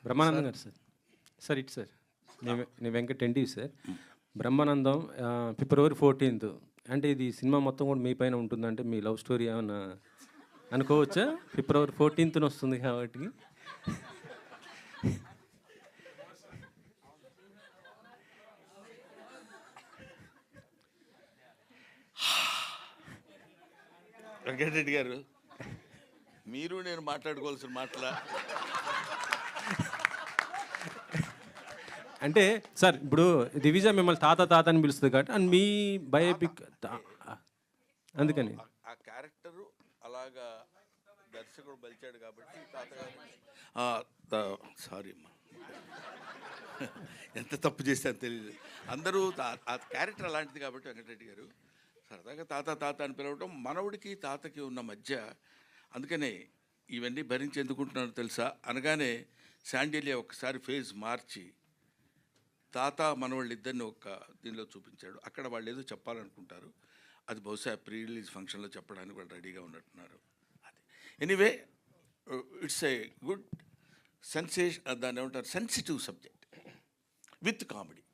బ్రహ్మానందం గారు sir. Sir ఇటు sir. నేను వెంకట్ ఎన్టీవి సార్. బ్రహ్మానందం ఫిబ్రవరి 14th అంటే ఇది సినిమా మొత్తం కూడా మీ పైన ఉంటుందంటే మీ లవ్ స్టోరీ ఏమన్నా అనుకోవచ్చా? ఫిబ్రవరి 14th వస్తుంది కాబట్టి. వెంకటరెడ్డి గారు, మీరు నేను మాట్లాడుకోవాల్సిన మాటలా? అంటే సార్ ఇప్పుడు దివిజ మిమ్మల్ని తాత తాత అని పిలుస్తుంది కాబట్టి అండ్ మీ బయోపిక్ అందుకని ఆ క్యారెక్టరు అలాగా దర్శకుడు బలిచాడు కాబట్టి తాతగారు. సారీ అమ్మా, ఎంత తప్పు చేశాను తెలియదు. అందరూ ఆ క్యారెక్టర్ అలాంటిది కాబట్టి వెంకటరెడ్డి గారు సరదాగా తాత తాత అని పిలవడం మనవుడికి తాతకి ఉన్న మధ్య. అందుకనే ఇవన్నీ భరించి ఎందుకుంటున్నాను తెలుసా? అనగానే శాండిలియా ఒకసారి ఫేజ్ మార్చి తాత మనవాళ్ళు ఇద్దరిని ఒక దీనిలో చూపించాడు. అక్కడ వాళ్ళు ఏదో చెప్పాలనుకుంటారు, అది బహుశా ప్రీ రిలీజ్ ఫంక్షన్లో చెప్పడానికి వాళ్ళు రెడీగా ఉన్నట్టున్నారు. అది anyway, it's a good sensation, దాన్ని ఏమంటారు, సెన్సిటివ్ సబ్జెక్ట్ విత్ కామెడీ.